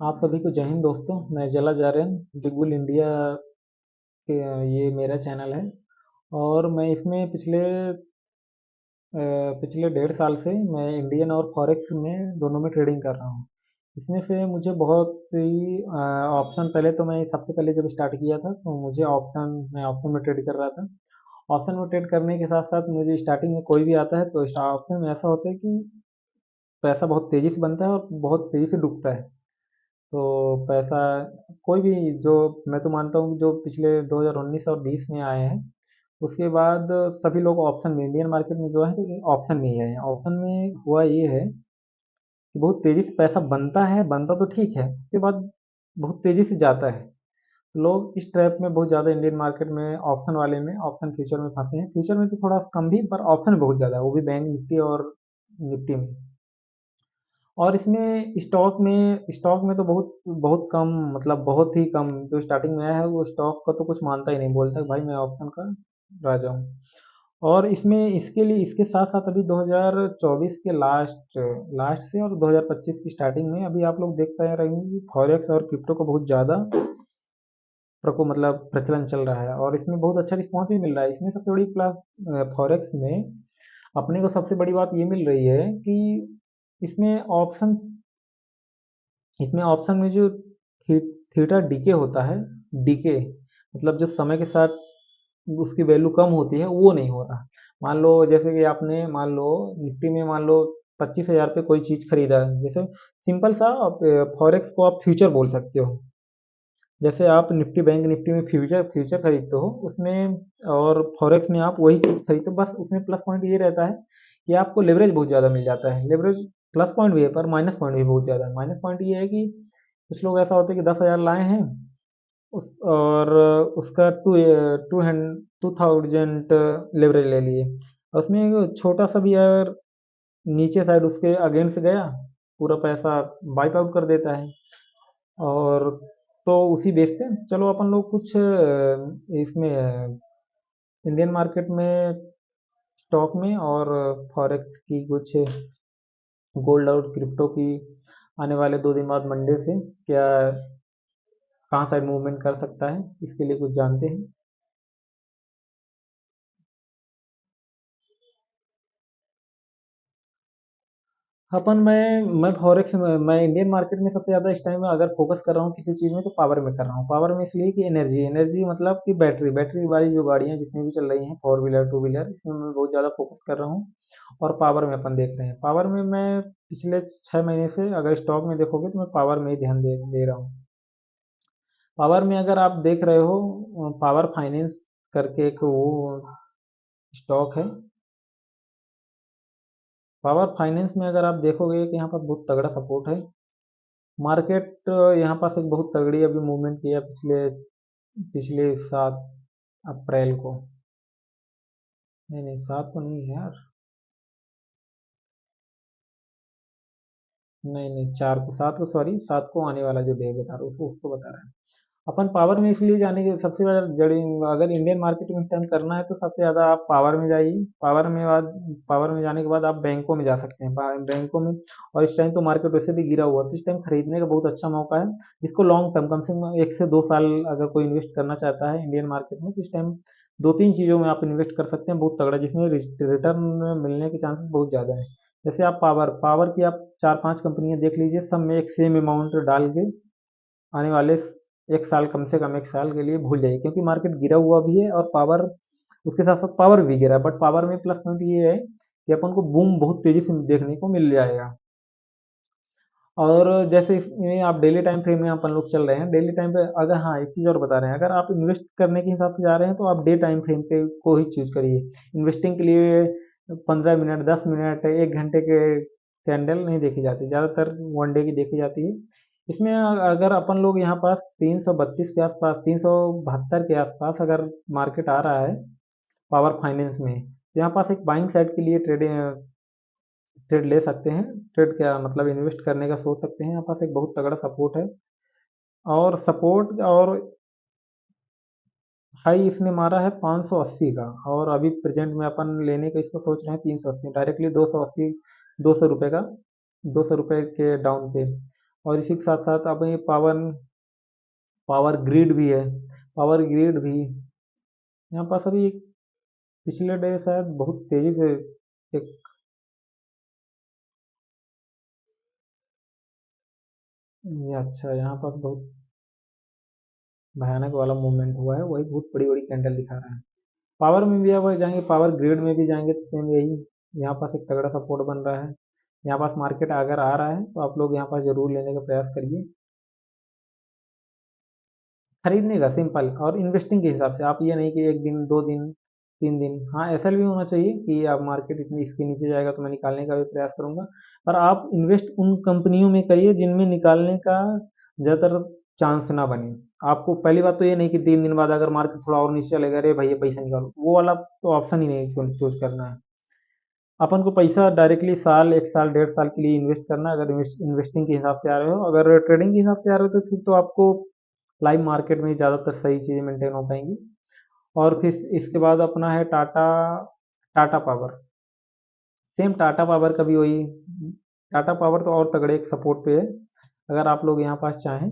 आप सभी को जय हिंद दोस्तों। मैं जला जारेन बिग बुल इंडिया के, ये मेरा चैनल है। और मैं इसमें पिछले 1.5 साल से मैं इंडियन और फॉरेक्स में दोनों में ट्रेडिंग कर रहा हूँ। इसमें से मुझे बहुत ही ऑप्शन, पहले तो मैं सबसे पहले जब स्टार्ट किया था तो मैं ऑप्शन में ट्रेड कर रहा था। ऑप्शन में ट्रेड करने के साथ साथ मुझे स्टार्टिंग में कोई भी आता है तो ऑप्शन में ऐसा होता है कि पैसा बहुत तेज़ी से बनता है और बहुत तेज़ी से डूबता है। तो पैसा कोई भी, जो मैं तो मानता हूँ जो पिछले 2019 और 20 में आए हैं, उसके बाद सभी लोग ऑप्शन में, इंडियन मार्केट में जो है तो ऑप्शन में ही है। ऑप्शन में हुआ ये है कि बहुत तेज़ी से पैसा बनता है, बनता तो ठीक है, उसके बाद बहुत तेज़ी से जाता है। लोग इस ट्रैप में बहुत ज़्यादा इंडियन मार्केट में, ऑप्शन वाले में, ऑप्शन फ्यूचर में फंसे हैं। फ्यूचर में तो थोड़ा कम भी, पर ऑप्शन में बहुत ज़्यादा है, वो भी बैंक निफ्टी और निफ्टी में। और इसमें स्टॉक में तो बहुत बहुत कम, मतलब बहुत ही कम जो स्टार्टिंग में आया है वो स्टॉक का तो कुछ मानता ही नहीं, बोलता है भाई मैं ऑप्शन का राजा हूँ। और इसमें इसके लिए, इसके साथ साथ अभी 2024 के लास्ट लास्ट से और 2025 की स्टार्टिंग में अभी आप लोग देख पा रहे हैं कि फॉरेक्स और क्रिप्टो को बहुत ज़्यादा मतलब प्रचलन चल रहा है और इसमें बहुत अच्छा रिस्पॉन्स भी मिल रहा है। इसमें सबसे बड़ी प्लस फॉरेक्स में अपने को सबसे बड़ी बात ये मिल रही है कि इसमें ऑप्शन इसमें ऑप्शन में जो थीटा डीके होता है, डीके मतलब जो समय के साथ उसकी वैल्यू कम होती है, वो नहीं हो रहा। मान लो जैसे कि आपने, मान लो निफ्टी में, मान लो 25,000 पे कोई चीज़ खरीदा है, जैसे सिंपल सा फॉरेक्स को आप फ्यूचर बोल सकते हो। जैसे आप निफ्टी, बैंक निफ्टी में फ्यूचर फ्यूचर खरीदते हो उसमें, और फॉरेक्स में आप वही चीज़ खरीदते हो, बस उसमें प्लस पॉइंट ये रहता है कि आपको लेवरेज बहुत ज़्यादा मिल जाता है। लेवरेज प्लस पॉइंट भी है पर माइनस पॉइंट भी बहुत ज़्यादा है। माइनस पॉइंट ये है कि कुछ लोग ऐसा होता है कि 10,000 लाए हैं उस, और उसका 2,000 लेवरेज ले लिए, उसमें एक छोटा सा भी अगर नीचे साइड उसके अगेंस्ट गया, पूरा पैसा वाइप आउट कर देता है। और तो उसी बेस पे चलो अपन लोग कुछ इसमें इंडियन मार्केट में, स्टॉक में और फॉरेक्स की कुछ, गोल्ड और क्रिप्टो की आने वाले 2 दिन बाद मंडे से क्या, कहाँ साइड मूवमेंट कर सकता है, इसके लिए कुछ जानते हैं। अपन मैं फॉरेक्स में, मैं इंडियन मार्केट में सबसे ज़्यादा इस टाइम में अगर फोकस कर रहा हूँ किसी चीज़ में तो पावर में कर रहा हूँ। पावर में इसलिए कि एनर्जी एनर्जी मतलब कि बैटरी बैटरी वाली जो गाड़ियाँ जितनी भी चल रही हैं, फोर व्हीलर टू व्हीलर, इसमें मैं बहुत ज़्यादा फोकस कर रहा हूँ। और पावर में अपन देख रहे हैं, पावर में मैं पिछले 6 महीने से अगर स्टॉक में देखोगे तो मैं पावर में ही ध्यान दे रहा हूँ। पावर में अगर आप देख रहे हो, पावर फाइनेंस करके एक वो स्टॉक है। पावर फाइनेंस में अगर आप देखोगे कि यहाँ पर बहुत तगड़ा सपोर्ट है। मार्केट यहाँ पास एक बहुत तगड़ी अभी मूवमेंट किया पिछले पिछले 7 अप्रैल को। नहीं नहीं, 7 तो नहीं है यार। नहीं नहीं, 4 को, 7 को, सॉरी, 7 को आने वाला जो डे बता रहा हूँ उसको उसको बता रहा है। अपन पावर में इसलिए जाने के सबसे ज़्यादा जड़ी, अगर इंडियन मार्केट में इस टाइम करना है तो सबसे ज़्यादा आप पावर में जाइए। पावर में जाने के बाद आप बैंकों में जा सकते हैं, बैंकों में। और इस टाइम तो मार्केट वैसे भी गिरा हुआ है तो इस टाइम खरीदने का बहुत अच्छा मौका है। जिसको लॉन्ग टर्म, कम से कम 1 से 2 साल अगर कोई इन्वेस्ट करना चाहता है इंडियन मार्केट में, तो इस टाइम 2-3 चीज़ों में आप इन्वेस्ट कर सकते हैं बहुत तगड़ा, जिसमें रिटर्न मिलने के चांसेस बहुत ज़्यादा है। जैसे आप पावर पावर की आप 4-5 कंपनियां देख लीजिए, सब में एक सेम अमाउंट डाल के आने वाले 1 साल, कम से कम 1 साल के लिए भूल जाइए, क्योंकि मार्केट गिरा हुआ भी है और पावर, उसके साथ साथ पावर भी गिरा है। बट पावर में प्लस पॉइंट ये है कि अपन को बूम बहुत तेजी से देखने को मिल जाएगा। और जैसे इसमें आप डेली टाइम फ्रेम में अपन लोग चल रहे हैं, डेली टाइम पे अगर, हाँ एक चीज़ और बता रहे हैं, अगर आप इन्वेस्ट करने के हिसाब से जा रहे हैं तो आप डे टाइम फ्रेम पे को ही चूज करिए। इन्वेस्टिंग के लिए 15 मिनट, 10 मिनट, 1 घंटे के कैंडल नहीं देखी जाती, ज़्यादातर 1 डे की देखी जाती है। इसमें अगर अपन लोग यहाँ पास 332 के आसपास, 372 के आसपास अगर मार्केट आ रहा है पावर फाइनेंस में, तो यहाँ पास एक बाइंग साइड के लिए ट्रेड ले सकते हैं। ट्रेड क्या मतलब, इन्वेस्ट करने का सोच सकते हैं। यहाँ पास एक बहुत तगड़ा सपोर्ट है, और सपोर्ट और हाई इसने मारा है 580 का, और अभी प्रेजेंट में अपन लेने का इसको सोच रहे हैं 380, डायरेक्टली 280, 200 रुपये का, 200 रुपये के डाउन पे। और इसी के साथ साथ अब ये पावर पावर ग्रिड भी है। पावर ग्रिड भी यहाँ पास अभी पिछले डे शायद बहुत तेजी से एक ये अच्छा यहाँ पास बहुत भयानक वाला मूवमेंट हुआ है, वही बहुत बड़ी बड़ी कैंडल दिखा रहा है। पावर में भी अब जाएंगे, पावर ग्रिड में भी जाएंगे तो सेम यही, यहाँ पास एक तगड़ा सपोर्ट बन रहा है। यहाँ पास मार्केट अगर आ रहा है तो आप लोग यहाँ पास जरूर लेने का प्रयास करिए, खरीदने का सिंपल और इन्वेस्टिंग के हिसाब से। आप ये नहीं कि एक दिन दो दिन तीन दिन, हाँ ऐसा भी होना चाहिए कि आप मार्केट इतनी इसके नीचे जाएगा तो मैं निकालने का भी प्रयास करूंगा। पर आप इन्वेस्ट उन कंपनियों में करिए जिनमें निकालने का ज़्यादातर चांस ना बने। आपको पहली बात तो ये नहीं कि 3 दिन बाद अगर मार्केट थोड़ा और नीचे चलेगा, अरे भैया पैसा निकालो, वो वाला तो ऑप्शन ही नहीं चूज करना है। अपन को पैसा डायरेक्टली साल एक साल डेढ़ साल के लिए इन्वेस्ट करना है। अगर इन्वेस्टिंग के हिसाब से आ रहे हो, अगर ट्रेडिंग के हिसाब से आ रहे हो तो फिर तो आपको लाइव मार्केट में ज़्यादातर सही चीज़ें मेंटेन हो पाएंगी। और फिर इसके बाद अपना है Tata, Tata power. Same Tata power का भी वही, टाटा पावर तो और तगड़े एक सपोर्ट पे है। अगर आप लोग यहाँ पास चाहें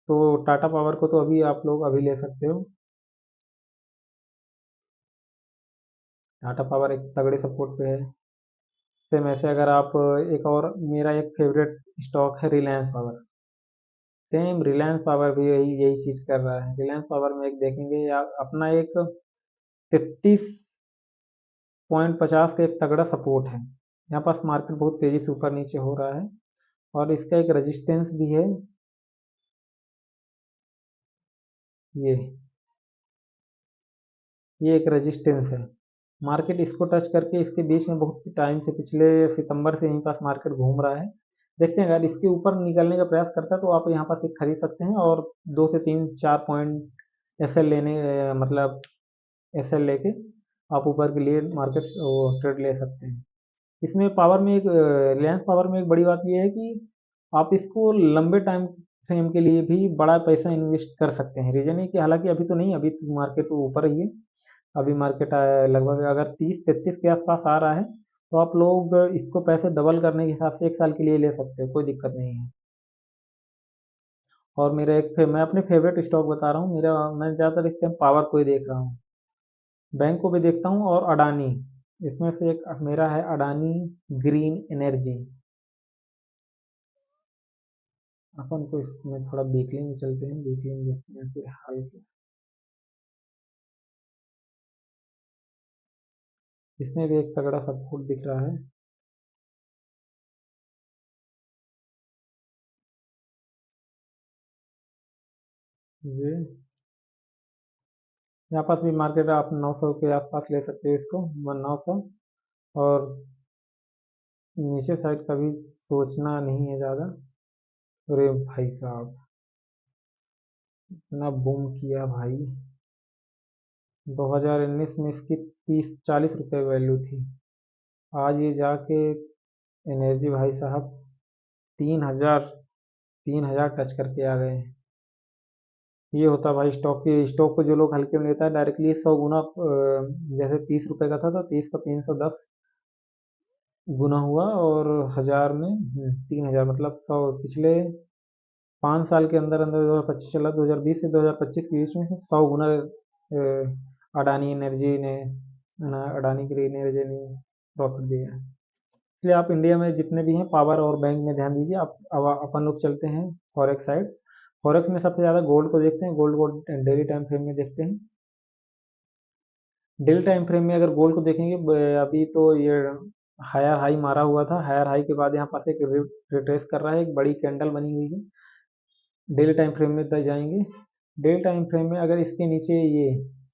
तो टाटा पावर को तो अभी आप लोग अभी ले सकते हो। टाटा पावर एक तगड़े सपोर्ट पे है। सेम ऐसे अगर आप एक और, मेरा एक फेवरेट स्टॉक है Reliance power. Same Reliance power भी यही यही चीज़ कर रहा है। रिलायंस पावर में एक देखेंगे या अपना एक 33.50 का एक तगड़ा सपोर्ट है। यहाँ पास मार्केट बहुत तेज़ी से ऊपर नीचे हो रहा है और इसका एक रेजिस्टेंस भी है, ये ये एक रेजिस्टेंस है। मार्केट इसको टच करके इसके बीच में बहुत टाइम से, पिछले सितंबर से यहीं पास मार्केट घूम रहा है। देखते हैं अगर इसके ऊपर निकलने का प्रयास करता है तो आप यहाँ पास एक खरीद सकते हैं और 2 से 3 4 पॉइंट एस एल लेने, मतलब एस एल लेके आप ऊपर के लिए मार्केट वो ट्रेड ले सकते हैं। इसमें पावर में एक रिलायंस पावर में एक बड़ी बात यह है कि आप इसको लंबे टाइम फ्रेम के लिए भी बड़ा पैसा इन्वेस्ट कर सकते हैं। रीजन है कि हालांकि अभी तो नहीं, अभी तो मार्केट ऊपर ही है। अभी मार्केट लगभग अगर 30-33 के आसपास आ रहा है तो आप लोग इसको पैसे डबल करने के हिसाब से एक साल के लिए ले सकते हो, कोई दिक्कत नहीं है। और मेरा मैं अपने फेवरेट स्टॉक बता रहा हूँ, मेरा मैं ज़्यादातर इस टाइम पावर को ही देख रहा हूँ। बैंक को भी देखता हूँ और अडानी, इसमें से एक मेरा है अडानी ग्रीन एनर्जी। अपन को इसमें थोड़ा वीकली में चलते हैं, वीकली में देखते हैं फिर हाल क्या। इसमें भी एक तगड़ा सपोर्ट दिख रहा है, ये यहाँ पास भी मार्केट आप 900 के आसपास ले सकते हो इसको, 900। और नीचे साइड का भी सोचना नहीं है ज़्यादा। अरे भाई साहब, इतना बूम किया भाई। 2019 में इसकी 30-40 रुपए वैल्यू थी, आज ये जाके एनर्जी भाई साहब 3,000, 3,000 टच करके आ गए हैं। ये होता भाई स्टॉक को जो लोग हल्के में लेता है डायरेक्टली 100 गुना, जैसे 30 रुपए का था तो 30 का 310 गुना हुआ और 1000 में 3,000, मतलब 100 पिछले 5 साल के अंदर अंदर 2025 चला, 2020 से 2025 के बीच में से 100 गुना अडानी एनर्जी ने, अडानी ग्रीन एनर्जी ने प्रॉफिट दिया है। इसलिए आप इंडिया में जितने भी हैं पावर और बैंक में ध्यान दीजिए। आप अब अपन लोग चलते हैं फॉरेक्स साइड। फॉरेक्स में सबसे ज़्यादा गोल्ड को देखते हैं, गोल्ड को डेली टाइम फ्रेम में देखते हैं। डेली टाइम फ्रेम में अगर गोल्ड को देखेंगे, अभी तो ये हायर हाई मारा हुआ था, हायर हाई के बाद यहाँ पास एक रिट्रेस कर रहा है, एक बड़ी कैंडल बनी हुई है। डेली टाइम फ्रेम में तक जाएंगे। डेली टाइम फ्रेम में अगर इसके नीचे ये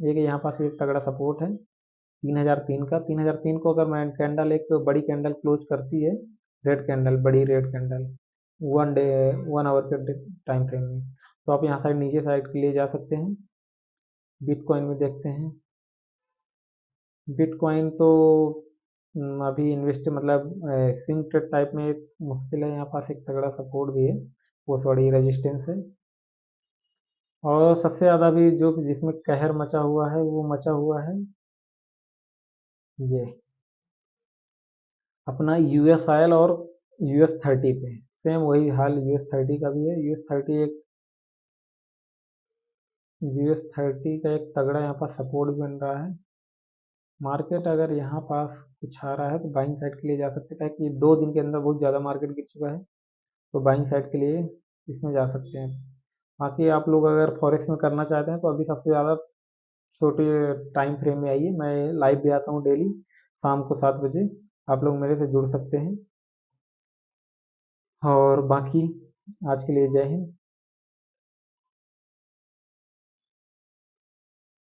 एक यहाँ पास एक तगड़ा सपोर्ट है 3,003 का, 3,003 को अगर मैं कैंडल, एक बड़ी कैंडल क्लोज करती है, रेड कैंडल, बड़ी रेड कैंडल, 1 डे 1 आवर के टाइम फ्रेम में, तो आप यहाँ साइड नीचे साइड के लिए जा सकते हैं। बिटकॉइन में देखते हैं। बिटकॉइन तो अभी इन्वेस्ट, मतलब स्विंग ट्रेड टाइप में एक मुश्किल है, यहाँ पास एक तगड़ा सपोर्ट भी है, वो सॉरी रेजिस्टेंस है। और सबसे ज़्यादा भी जो जिसमें कहर मचा हुआ है वो मचा हुआ है ये अपना यूएस ऑयल और US 30 पे। सेम वही हाल US30 का भी है। यूएस थर्टी का एक तगड़ा यहाँ पर सपोर्ट बन रहा है। मार्केट अगर यहाँ पास कुछ आ रहा है तो बाइंग साइड के लिए जा सकते हैं, कि 2 दिन के अंदर बहुत ज़्यादा मार्केट गिर चुका है, तो बाइंग साइड के लिए इसमें जा सकते हैं। बाकी आप लोग अगर फॉरेक्स में करना चाहते हैं तो अभी सबसे ज़्यादा छोटे टाइम फ्रेम में आइए, मैं लाइव भी आता हूँ डेली शाम को 7 बजे, आप लोग मेरे से जुड़ सकते हैं। और बाकी आज के लिए जय हिंद।